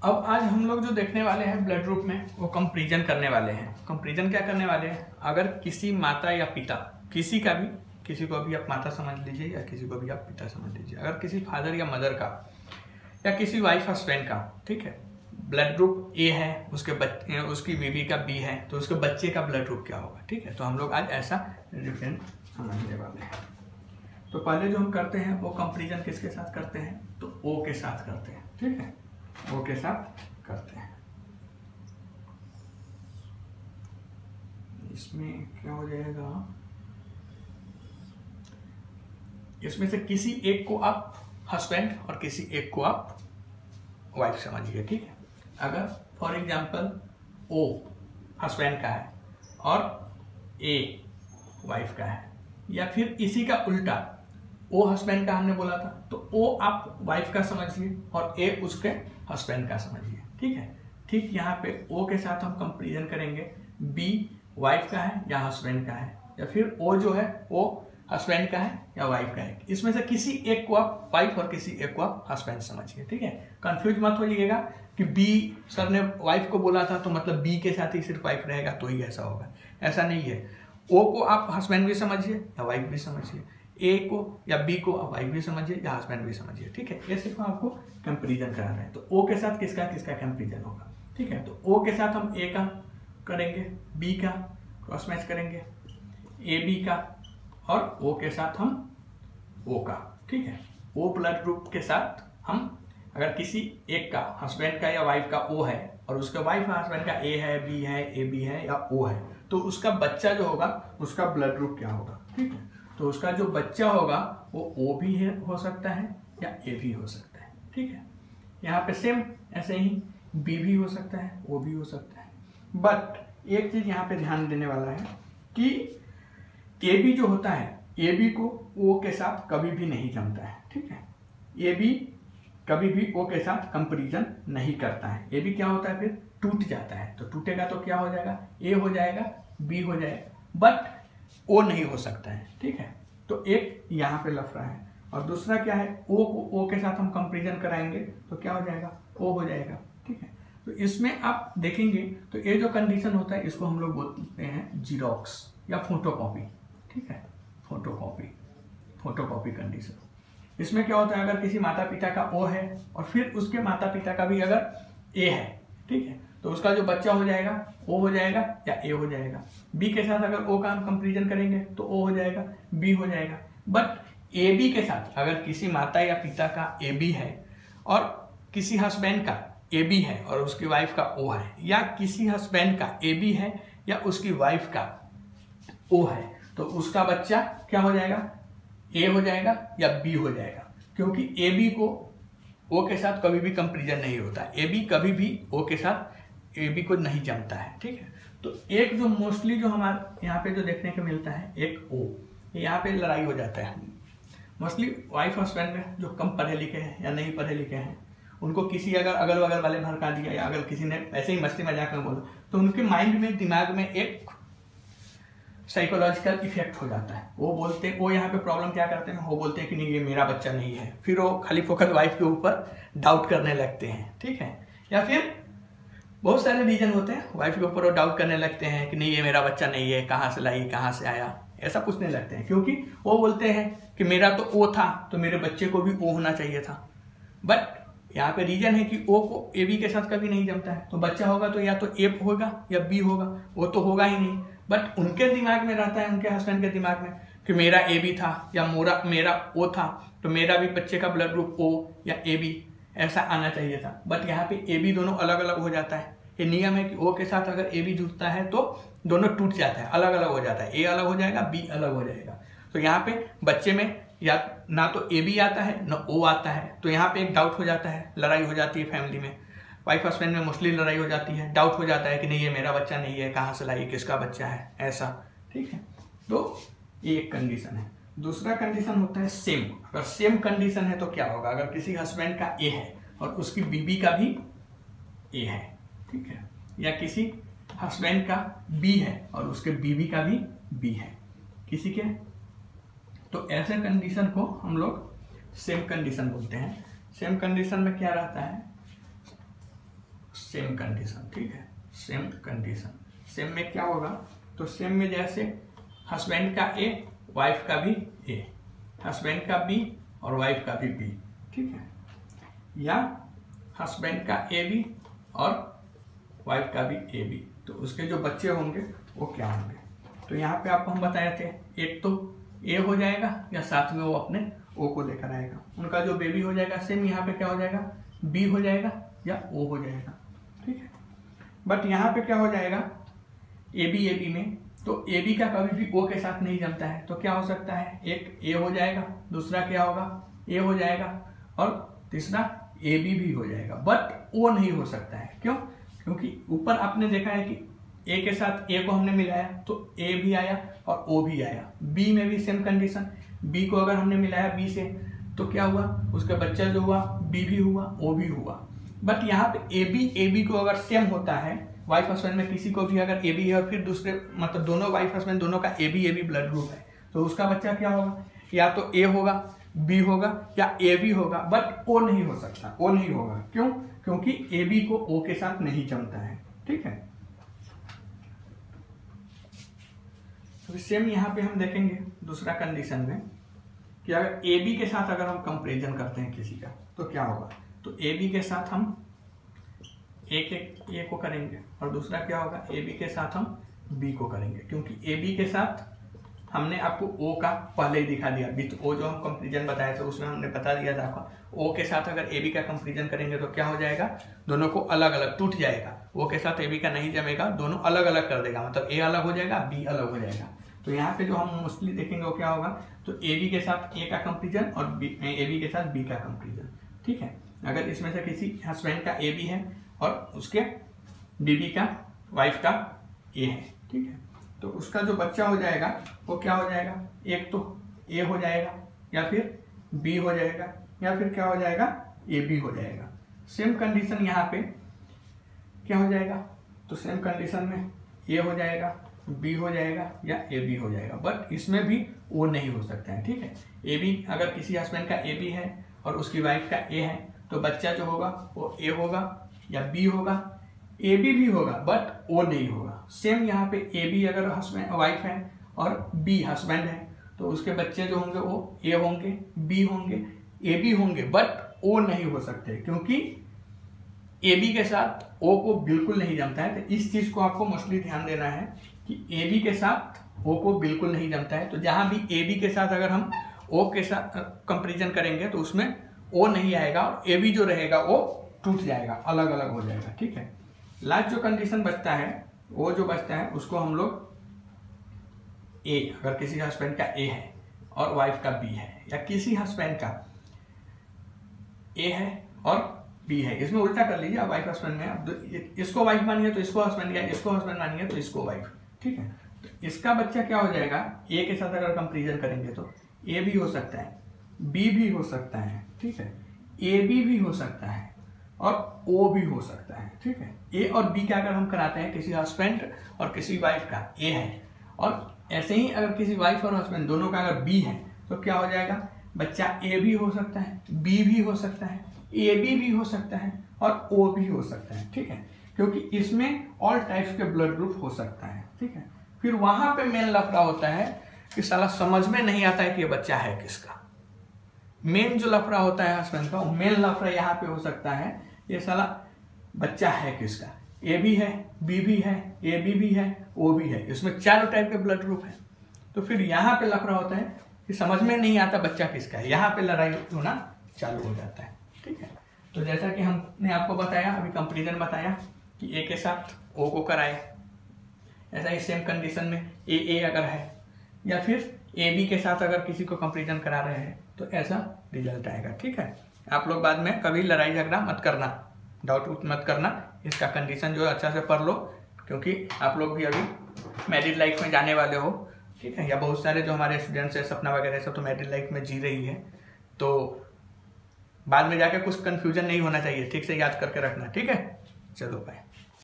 अब आज हम लोग जो देखने वाले हैं ब्लड ग्रुप में वो कंपैरिजन करने वाले हैं। कंपैरिजन क्या करने वाले हैं, अगर किसी माता या पिता, किसी का भी, किसी को भी आप माता समझ लीजिए या किसी को भी आप पिता समझ लीजिए, अगर किसी फादर या मदर का या किसी वाइफ हस्बैंड का, ठीक है, ब्लड ग्रुप ए है, उसके बच्चे, उसकी बेबी का बी है, तो उसके बच्चे का ब्लड ग्रुप क्या होगा। ठीक है, तो हम लोग आज ऐसा डिफरेंट समझने वाले हैं। तो पहले जो हम करते हैं वो कंपैरिजन किसके साथ करते हैं, तो ओ के साथ करते हैं। ठीक है, ओ के साथ करते हैं। इसमें क्या हो जाएगा, इसमें से किसी एक को आप हस्बैंड और किसी एक को आप वाइफ समझिए। ठीक है, अगर फॉर एग्जांपल ओ हस्बैंड का है और ए वाइफ का है, या फिर इसी का उल्टा, ओ हस्बैंड का हमने बोला था तो ओ आप वाइफ का समझिए और ए उसके हस्बैंड का समझिए। ठीक है, ठीक यहाँ पे ओ के साथ हम कंपैरिजन करेंगे, बी वाइफ का है या हस्बैंड का है, या फिर ओ जो है वो हस्बैंड का है या वाइफ का है। इसमें से किसी एक को आप वाइफ और किसी एक को आप हस्बैंड समझिए। ठीक है, कंफ्यूज मत होइएगा कि बी सर ने वाइफ को बोला था तो मतलब बी के साथ ही सिर्फ वाइफ रहेगा तो ही ऐसा होगा, ऐसा नहीं है। ओ को आप हस्बैंड भी समझिए या वाइफ भी समझिए, ए को या बी को आप वाइफ भी समझिए या हस्बैंड भी समझिए। ठीक है, ये सिर्फ आपको कंपैरिजन करा रहे हैं। तो ओ के साथ किसका किसका कंपैरिजन होगा। ठीक है, तो ओ के साथ हम ए का करेंगे, बी का क्रॉस मैच करेंगे, ए बी का, और ओ के साथ हम ओ का। ठीक है, ओ ब्लड ग्रुप के साथ हम अगर किसी एक का हस्बैंड का या वाइफ का ओ है और उसका वाइफ या हस्बैंड का ए है, बी है, ए बी है या ओ है, तो उसका बच्चा जो होगा उसका ब्लड ग्रुप क्या होगा। ठीक है, तो उसका जो बच्चा होगा वो ओ भी है, हो सकता है या ए भी हो सकता है। ठीक है, यहाँ पे सेम ऐसे ही बी भी हो सकता है, ओ भी हो सकता है। बट एक चीज यहाँ पे ध्यान देने वाला है कि ए बी जो होता है, ए बी को ओ के साथ कभी भी नहीं जमता है। ठीक है, ए बी कभी भी ओ के साथ कंपैरिजन नहीं करता है। ए बी क्या होता है, फिर टूट जाता है। तो टूटेगा तो क्या हो जाएगा, ए हो जाएगा, बी हो जाएगा, बट ओ नहीं हो सकता है। ठीक है, तो एक यहाँ पे लफड़ा है। और दूसरा क्या है, ओ को ओ के साथ हम कंपैरिजन कराएंगे तो क्या हो जाएगा, ओ हो जाएगा। ठीक है, तो इसमें आप देखेंगे तो ये जो कंडीशन होता है इसको हम लोग बोलते हैं जीरोक्स या फोटोकॉपी। ठीक है, फोटोकॉपी कंडीशन। इसमें क्या होता है, अगर किसी माता पिता का ओ है और फिर उसके माता पिता का भी अगर ए है, ठीक है, तो उसका जो बच्चा हो जाएगा ओ हो जाएगा या ए हो जाएगा। बी के साथ अगर ओ का हम कंपैरिजन करेंगे तो ओ हो जाएगा, बी हो जाएगा। बट ए बी के साथ अगर किसी माता या पिता का ए बी है और किसी हस्बैंड का ए बी है और उसकी वाइफ का ओ है, या किसी हस्बैंड का ए बी है या उसकी वाइफ का ओ है, तो उसका बच्चा क्या हो जाएगा, ए हो जाएगा या बी हो जाएगा। क्योंकि ए बी को ओ के साथ कभी भी कंपैरिजन नहीं होता, ए बी कभी भी ओ के साथ ए बी को नहीं जमता है। ठीक है, तो एक जो मोस्टली जो हमारे यहाँ पे जो देखने को मिलता है, एक ओ, यहाँ पे लड़ाई हो जाता है मोस्टली वाइफ हस्बैंड में, जो कम पढ़े लिखे हैं या नहीं पढ़े लिखे हैं, उनको किसी अगर अगल बगल वाले भड़का दिया या अगर किसी ने ऐसे ही मस्ती मजाक में बोला तो उनके माइंड में, दिमाग में एक साइकोलॉजिकल इफेक्ट हो जाता है। वो बोलते हैं, वो यहाँ पे प्रॉब्लम क्या करते हैं, वो बोलते हैं कि नहीं ये मेरा बच्चा नहीं है, फिर वो खाली फोकस वाइफ के ऊपर डाउट करने लगते हैं। ठीक है, या फिर बहुत सारे रीजन होते हैं, वाइफ के ऊपर वो डाउट करने लगते हैं कि नहीं ये मेरा बच्चा नहीं है, कहाँ से लाई, कहाँ से आया, ऐसा पूछने लगते हैं। क्योंकि वो बोलते हैं कि मेरा तो ओ था तो मेरे बच्चे को भी ओ होना चाहिए था। बट यहाँ पे रीजन है कि ओ को ए बी के साथ कभी नहीं जमता है, तो बच्चा होगा तो या तो ए होगा या बी होगा, वो तो होगा ही नहीं। बट उनके दिमाग में रहता है, उनके हस्बैंड के दिमाग में कि मेरा ए बी था या मेरा ओ था, तो मेरा भी बच्चे का ब्लड ग्रुप ओ या ए बी ऐसा आना चाहिए था। बट यहाँ पे ए बी दोनों अलग अलग हो जाता है। ये नियम है कि ओ के साथ अगर ए बी जुड़ता है तो दोनों टूट जाता है, अलग अलग हो जाता है, ए अलग हो जाएगा, बी अलग हो जाएगा। तो यहाँ पे बच्चे में या ना तो ए बी आता है ना ओ आता है, तो यहाँ पे एक डाउट हो जाता है, लड़ाई हो जाती है फैमिली में, वाइफ हस्बैंड में मोस्टली लड़ाई हो जाती है, डाउट हो जाता है कि नहीं ये मेरा बच्चा नहीं है, कहाँ से लाई, किसका बच्चा है, ऐसा। ठीक है, तो ये एक कंडीशन है। दूसरा कंडीशन होता है सेम। अगर सेम कंडीशन है तो क्या होगा, अगर किसी हस्बैंड का ए है और उसकी बीबी का भी ए है, ठीक है, या किसी हस्बैंड का बी है और उसके बीबी का भी बी है किसी के, तो ऐसे कंडीशन को हम लोग सेम कंडीशन बोलते हैं। सेम कंडीशन में क्या रहता है, सेम कंडीशन, ठीक है, सेम कंडीशन। सेम में क्या होगा, तो सेम में जैसे हस्बैंड का ए, वाइफ का भी ए, हस्बैंड का बी और वाइफ का भी बी, ठीक है, या हस्बैंड का ए बी और वाइफ का भी ए बी, तो उसके जो बच्चे होंगे वो क्या होंगे। तो यहाँ पे आपको हम बताए थे, एक तो ए हो जाएगा या साथ में वो अपने ओ को लेकर आएगा, उनका जो बेबी हो जाएगा सेम यहाँ पे क्या हो जाएगा, बी हो जाएगा या ओ हो जाएगा, ठीक है। बट यहाँ पे क्या हो जाएगा, ए बी में, तो ए बी का कभी भी ओ के साथ नहीं जमता है, तो क्या हो सकता है, एक ए हो जाएगा, दूसरा क्या होगा, ए हो जाएगा और तीसरा ए बी भी हो जाएगा, बट ओ नहीं हो सकता है। क्यों? क्योंकि ऊपर आपने देखा है कि ए के साथ ए को हमने मिलाया तो ए भी आया और ओ भी आया, बी में भी सेम कंडीशन, बी को अगर हमने मिलाया बी से तो क्या हुआ, उसका बच्चा जो हुआ बी भी हुआ ओ भी हुआ। बट यहाँ पे ए बी को अगर सेम होता है, वाइफ हस्बैंड में किसी को भी अगर ए बी है और फिर दूसरे मतलब दोनों वाइफ हस्बैंड दोनों का ए बी ब्लड ग्रुप है, तो उसका बच्चा क्या होगा, या तो ए होगा, बी होगा या ए बी होगा, बट ओ नहीं हो सकता, ओ नहीं होगा। क्यों? क्योंकि ए बी को ओ के साथ नहीं जमता है, ठीक है। तो सेम यहाँ पे हम देखेंगे दूसरा कंडीशन में कि अगर ए बी के साथ अगर हम कंपेरिजन करते हैं किसी का तो क्या होगा, तो ए बी के साथ हम ए को करेंगे और दूसरा क्या होगा, ए बी के साथ हम बी को करेंगे, क्योंकि ए बी के साथ हमने आपको ओ का पहले ही दिखा दिया, विथ ओ जो हम कंपेरिजन बताया था उसमें हमने बता दिया था आपको, ओ के साथ अगर ए बी का कंपेरिजन करेंगे तो क्या हो जाएगा, दोनों को अलग अलग टूट जाएगा, ओ के साथ ए बी का नहीं जमेगा, दोनों अलग अलग कर देगा, मतलब ए अलग हो जाएगा बी अलग हो जाएगा। तो यहाँ पे जो हम मोस्टली देखेंगे वो क्या होगा, तो ए बी के साथ ए का कंपेरिजन और ए बी के साथ बी का कंपेरिजन, ठीक है। अगर इसमें से किसी हस्बैंड का ए बी है और उसके बीबी का वाइफ का ए है, ठीक है, तो उसका जो बच्चा हो जाएगा वो क्या हो जाएगा, एक तो ए हो जाएगा या फिर बी हो जाएगा या फिर क्या हो जाएगा, ए बी हो जाएगा। सेम कंडीशन यहाँ पे क्या हो जाएगा, तो सेम कंडीशन में ए हो जाएगा, बी हो जाएगा या ए बी हो जाएगा, बट इसमें भी ओ नहीं हो सकता है, ठीक है। ए बी अगर किसी हस्बैंड का ए बी है और उसकी वाइफ का ए है तो बच्चा जो होगा वो ए होगा या बी होगा, ए बी भी होगा बट ओ नहीं होगा। सेम यहाँ पे ए बी अगर हस्बैंड वाइफ है और बी हस्बैंड है तो उसके बच्चे जो होंगे वो ए होंगे, बी होंगे, ए बी होंगे, बट ओ नहीं हो सकते क्योंकि ए बी के साथ ओ को बिल्कुल नहीं जमता है। तो इस चीज को आपको मोस्टली ध्यान देना है कि ए बी के साथ ओ को बिल्कुल नहीं जमता है। तो जहां भी ए बी के साथ अगर हम ओ के साथ कंपेरिजन करेंगे तो उसमें ओ नहीं आएगा और ए बी जो रहेगा वो टूट जाएगा, अलग अलग हो जाएगा, ठीक है। लास्ट जो कंडीशन बचता है वो जो बचता है उसको हम लोग ए, अगर किसी हस्बैंड का ए है और वाइफ का बी है, या किसी हस्बैंड का ए है और बी है, इसमें उल्टा कर लीजिए, आप वाइफ हस्बैंड में आप इसको वाइफ मानिए तो इसको हस्बैंड, या इसको हस्बैंड मानिए तो इसको वाइफ, ठीक है। तो इसका बच्चा क्या हो जाएगा, ए के साथ अगर कंपेरिजन करेंगे तो ए भी हो सकता है, बी भी हो सकता है, ठीक है, ए बी भी हो सकता है और ओ भी हो सकता है, ठीक है। ए और बी का अगर हम कराते हैं, किसी हस्बैंड और किसी वाइफ का ए है और ऐसे ही अगर किसी वाइफ और हस्बैंड दोनों का अगर बी है तो क्या हो जाएगा, बच्चा ए भी हो सकता है, बी भी हो सकता है, ए बी भी हो सकता है और ओ भी हो सकता है, ठीक है, क्योंकि इसमें ऑल टाइप्स के ब्लड ग्रुप हो सकता है, ठीक है। फिर वहां पे मेन लफड़ा होता है कि साला समझ में नहीं आता है कि ये बच्चा है किसका। मेन जो लफड़ा होता है हस्बैंड का, मेन लफड़ा यहाँ पे हो सकता है ये साला बच्चा है किसका, ए भी है, बी भी है, ए बी भी है, ओ भी है, इसमें चारों टाइप के ब्लड ग्रुप है। तो फिर यहाँ पे लफड़ा होता है कि समझ में नहीं आता बच्चा किसका है, यहाँ पे लड़ाई होना चालू हो जाता है, ठीक है। तो जैसा कि हमने आपको बताया, अभी कंपेरिजन बताया कि ए के साथ ओ को कराए, ऐसा ही सेम कंडीशन में ए अगर है या फिर ए बी के साथ अगर किसी को कंपेरिजन करा रहे हैं तो ऐसा रिजल्ट आएगा, ठीक है। आप लोग बाद में कभी लड़ाई झगड़ा मत करना, डाउट मत करना, इसका कंडीशन जो है अच्छा से पढ़ लो, क्योंकि आप लोग भी अभी मैरिड लाइफ में जाने वाले हो, ठीक है। या बहुत सारे जो हमारे स्टूडेंट्स हैं, सपना वगैरह सब तो मैरिड लाइफ में जी रही है, तो बाद में जाके कुछ कंफ्यूजन नहीं होना चाहिए, ठीक से याद करके रखना, ठीक है। चलो बाय।